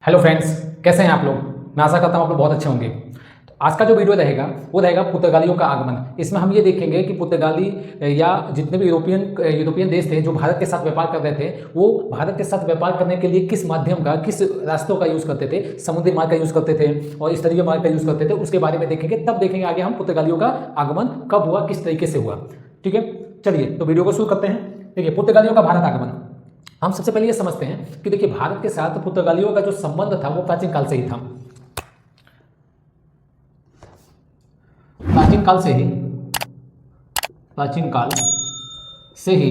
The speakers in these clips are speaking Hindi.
हेलो फ्रेंड्स, कैसे हैं आप लोग। मैं आशा करता हूँ आप लोग बहुत अच्छे होंगे। तो आज का जो वीडियो रहेगा वो रहेगा पुर्तगालियों का आगमन। इसमें हम ये देखेंगे कि पुर्तगाली या जितने भी यूरोपियन देश थे जो भारत के साथ व्यापार कर रहे थे, वो भारत के साथ व्यापार करने के लिए किस माध्यम का, किस रास्तों का यूज़ करते थे। समुद्री मार्ग का यूज़ करते थे और स्तरीय मार्ग का यूज़ करते थे, उसके बारे में देखेंगे। तब देखेंगे आगे हम पुर्तगालियों का आगमन कब हुआ, किस तरीके से हुआ। ठीक है, चलिए तो वीडियो को शुरू करते हैं। देखिए, पुर्तगालियों का भारत आगमन हम सबसे पहले ये समझते हैं कि देखिए, भारत के साथ पुर्तगालियों का जो संबंध था वो प्राचीन काल से ही था। प्राचीन काल से ही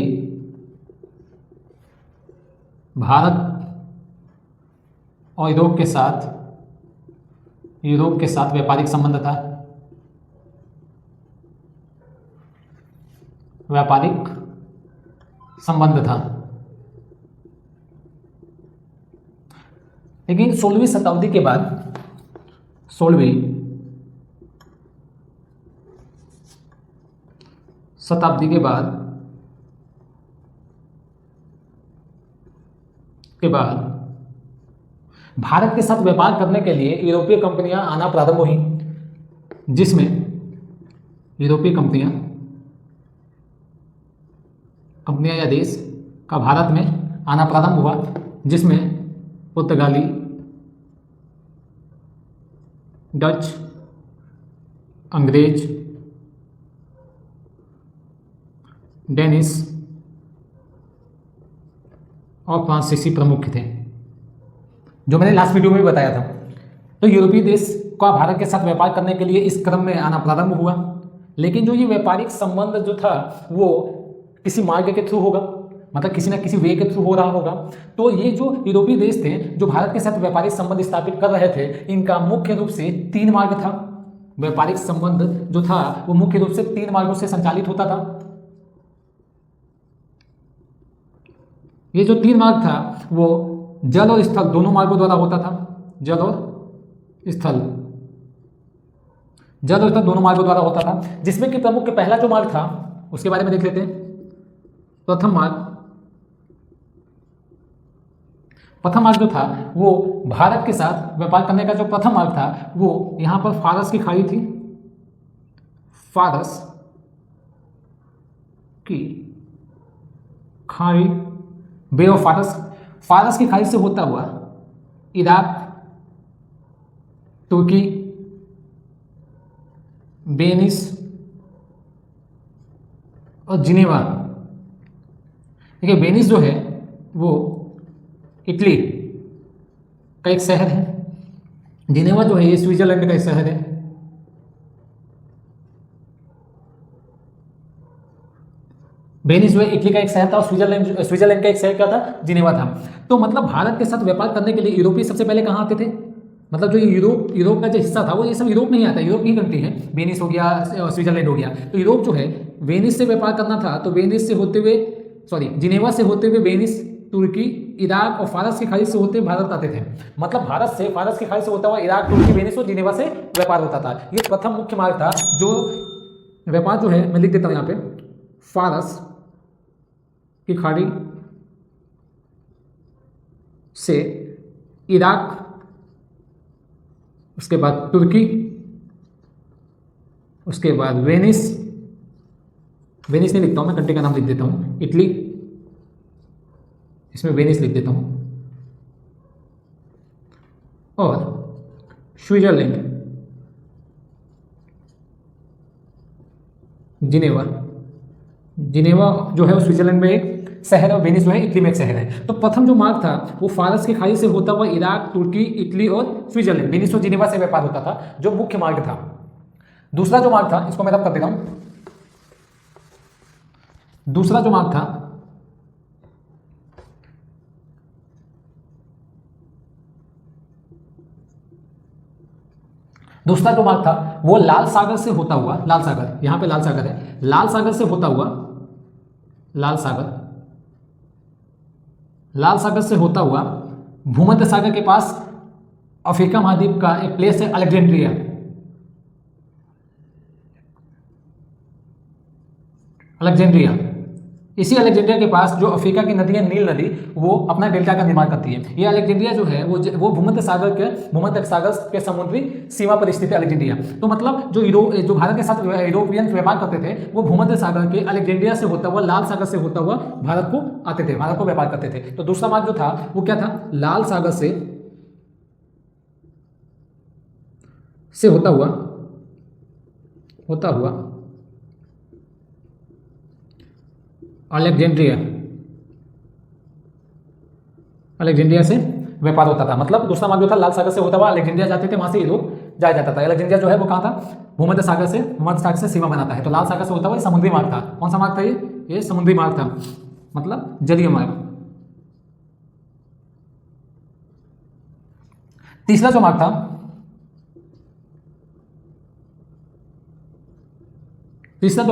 भारत और यूरोप के साथ व्यापारिक संबंध था। लेकिन 16वीं शताब्दी के बाद 16वीं शताब्दी के बाद भारत के साथ व्यापार करने के लिए यूरोपीय कंपनियां आना प्रारंभ हुई, जिसमें यूरोपीय कंपनियां या देश का भारत में आना प्रारंभ हुआ, जिसमें पुर्तगाली, डच, अंग्रेज, डेनिश और फ्रांसीसी प्रमुख थे, जो मैंने लास्ट वीडियो में भी बताया था। तो यूरोपीय देश का भारत के साथ व्यापार करने के लिए इस क्रम में आना प्रारंभ हुआ। लेकिन जो ये व्यापारिक संबंध जो था वो किसी मार्ग के थ्रू होगा, मतलब किसी ना किसी वे के थ्रू हो रहा होगा। तो ये जो यूरोपीय देश थे जो भारत के साथ व्यापारिक संबंध स्थापित कर रहे थे, इनका मुख्य रूप से 3 मार्ग था। व्यापारिक संबंध जो था वो मुख्य रूप से 3 मार्गों से संचालित होता था। ये जो 3 मार्ग था वो जल और स्थल दोनों मार्गों द्वारा होता था। जल और स्थल दोनों मार्गों द्वारा होता था, जिसमें कि प्रमुख पहला जो मार्ग था उसके बारे में देख लेते हैं। प्रथम मार्ग जो था वो भारत के साथ व्यापार करने का जो प्रथम मार्ग था वो यहां पर फारस की खाड़ी थी। फारस की खाड़ी, बे ऑफ फारस की खाड़ी से होता हुआ इराक, तुर्की, वेनिस और जिनेवा। देखिए, वेनिस जो है वो इटली का एक शहर है। जिनेवा जो है ये स्विट्जरलैंड का एक शहर है। वेनिस जो है इटली का एक शहर था और स्विट्जरलैंड का एक शहर क्या था, जिनेवा था। तो मतलब भारत के साथ व्यापार करने के लिए यूरोपीय सबसे पहले कहाँ आते थे, मतलब जो यूरोप का जो हिस्सा था वो ये सब यूरोप नहीं आता, यूरोप की कंट्री है। वेनिस हो गया, स्विट्जरलैंड हो गया। तो यूरोप जो है वेनिस से व्यापार करना था, तो वेनिस से होते हुए जिनेवा से होते हुए वेनिस, तुर्की, इराक और फारस की खाड़ी से होते भारत आते थे। मतलब भारत से फारस की खाड़ी से होता हुआ इराक, तुर्की, वेनिस और जिनेवा से व्यापार होता था। ये प्रथम मुख्य मार्ग था। जो व्यापार जो है मैं लिख देता हूँ यहाँ पे, फारस की खाड़ी से इराक, उसके बाद तुर्की, उसके बाद वेनिस नहीं लिखता हूं मैं, कंट्री का नाम लिख देता हूं, इटली, इसमें वेनिस लिख देता हूं, और स्विट्जरलैंड, जिनेवा जो है वो स्विट्जरलैंड में एक शहर है और वेनिस जो है इटली में एक शहर है। तो प्रथम जो मार्ग था वो फारस की खाड़ी से होता हुआ इराक, तुर्की, इटली और स्विट्जरलैंड, वेनिस और जिनेवा से व्यापार होता था, जो मुख्य मार्ग था। दूसरा जो मार्ग था, इसको मैं रब कर देता हूं। दूसरा जो मार्ग था वो लाल सागर से होता हुआ, यहां पे लाल सागर है, लाल सागर से होता हुआ भूमध्य सागर के पास अफ्रीका महाद्वीप का एक प्लेस है अलेक्जेंड्रिया। इसी अलेक्जेंड्रिया के पास जो अफ्रीका की नदी है नील नदी, वो अपना डेल्टा का निर्माण करती है। ये अलेक्जेंड्रिया जो है वो भूमध्य सागर के समुद्री सीमा पर स्थित है अलेक्जेंड्रिया। तो मतलब जो भारत के साथ यूरोपियन व्यापार करते थे वो भूमध्य सागर के अलेक्जेंड्रिया से होता हुआ, लाल सागर से होता हुआ भारत को आते थे, भारत को व्यापार करते थे। तो दूसरा मार्ग जो था वो क्या था, लाल सागर से होता हुआ अलेक्जेंड्रिया से व्यापार होता था। मतलब दूसरा मार्ग जो था लाल सागर से होता हुआ अलेक्जेंड्रिया जाते थे, वहां से यूरोप जाया जाता था। अलेक्जेंड्रिया जो है वो कहाँ था, भूमध्य सागर से सीमा बनाता है। तो लाल सागर से होता हुआ समुद्री मार्ग था। कौन सा मार्ग था ये समुद्री मार्ग था, मतलब जलीय मार्ग। तीसरा जो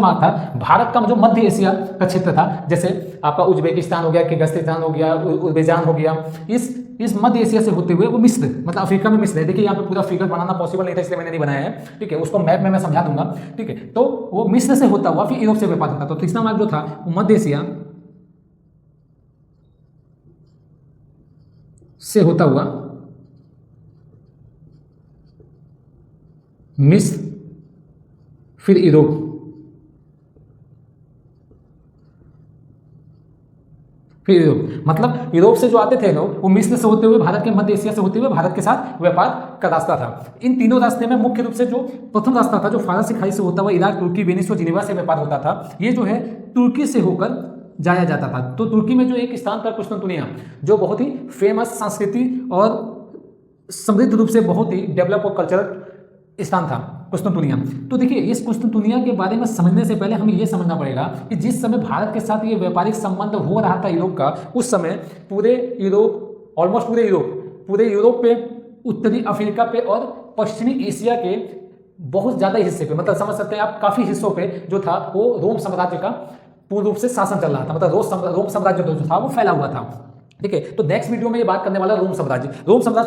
मार्ग था, भारत का जो मध्य एशिया का क्षेत्र था, जैसे आपका उज्बेकिस्तान हो गया, किर्गिस्तान हो गया, उज्बेकिस्तान हो गया, इस मध्य एशिया से होते हुए वो मिस्र, मतलब अफ्रीका में मिस्र है। देखिए यहाँ पे पूरा फिगर बनाना पॉसिबल नहीं था, इसलिए मैंने नहीं बनाया है, ठीक है। उसको मैप में मैं समझा दूंगा, ठीक है। तो वो मिस्र से होता हुआ फिर यूरोप से व्यापार होता। तो तीसरा मार्ग जो था वो मध्य एशिया से होता हुआ मिस्र, फिर यूरोप, मतलब यूरोप से जो आते थे लोग वो मिस्र से होते हुए भारत के मध्य एशिया से होते हुए भारत के साथ व्यापार का रास्ता था। इन तीनों रास्ते में मुख्य रूप से जो प्रथम रास्ता था जो फारसी खाड़ी से होता हुआ इराक, तुर्की, वेनिस और जिनेवा से व्यापार होता था, ये जो है तुर्की से होकर जाया जाता था। तो तुर्की में जो एक स्थान था कुस्तुनतुनिया, जो बहुत ही फेमस संस्कृति और समृद्ध रूप से बहुत ही डेवलप और कल्चरल स्थान था कुस्तुनतुनिया। तो देखिए इस कुस्तुनतुनिया के बारे में समझने से पहले हमें यह समझना पड़ेगा कि जिस समय भारत के साथ ये व्यापारिक संबंध हो रहा था यूरोप का, उस समय पूरे यूरोप पे, उत्तरी अफ्रीका पे और पश्चिमी एशिया के बहुत ज्यादा हिस्से पे, मतलब समझ सकते हैं आप, काफी हिस्सों पे जो था वो रोम साम्राज्य का पूर्ण रूप से शासन चल रहा था। मतलब रोम साम्राज्य जो था वो फैला हुआ था, ठीक है। तो नेक्स्ट वीडियो में ये बात करने वाला रोम साम्राज्य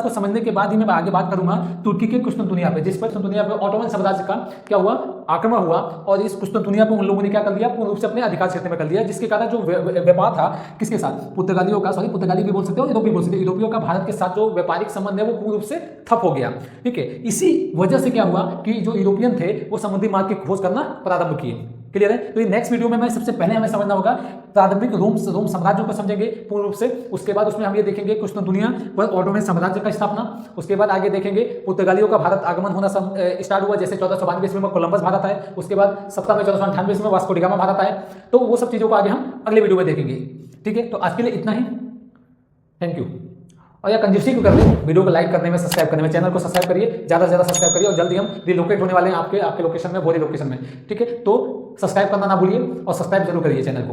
को समझने के बाद ही मैं आगे बात करूंगा तुर्की के कुस्तुनतुनिया पे, जिस पर कुस्तुनतुनिया पे ऑटोमन साम्राज्य का क्या हुआ, आक्रमण हुआ, और इस कुस्तुनतुनिया पे उन लोगों ने क्या कर लिया, पूर्ण रूप से अपने अधिकार क्षेत्र में कर लिया, जिसके कारण जो व्यापार था किसके साथ, पुर्तगाली भी बोल सकते हो, यूरोपीय बोल सकते हो, यूरोपियों का भारत के साथ जो व्यापारिक संबंध है वो पूर्ण रूप से ठप हो गया, ठीक है। इसी वजह से क्या हुआ कि जो यूरोपियन थे वो समुद्री मार्ग की खोज करना प्रारंभ किए। क्लियर है। तो नेक्स्ट वीडियो में मैं सबसे पहले हमें समझना होगा प्रारंभिक रोम साम्राज्य को समझेंगे पूर्ण रूप से। उसके बाद उसमें हम ये देखेंगे कुस्तुनतुनिया पर ऑटोमन साम्राज्य का स्थापना। उसके बाद आगे देखेंगे पुर्तगालियों का भारत आगमन होना स्टार्ट हुआ, जैसे 1492 ईस्वी में कोलंबस भारत आए, उसके बाद 17 में 1498 ईस्वी में वास्को डी गामा भारत आए। तो वो सब चीजों को आगे हम अगले वीडियो में देखेंगे, ठीक है। तो आज के लिए इतना ही, थैंक यू। और यार कंजूसी क्यों कर रहे हैं, वीडियो को लाइक करने में, सब्सक्राइब करने में, चैनल को सब्सक्राइब करिए, ज़्यादा से ज़्यादा सब्सक्राइब करिए, और जल्दी हम रिलोकेट होने वाले हैं आपके लोकेशन में, भोरी लोकेशन में, ठीक है। तो सब्सक्राइब करना ना भूलिए और सब्सक्राइब जरूर करिए चैनल को।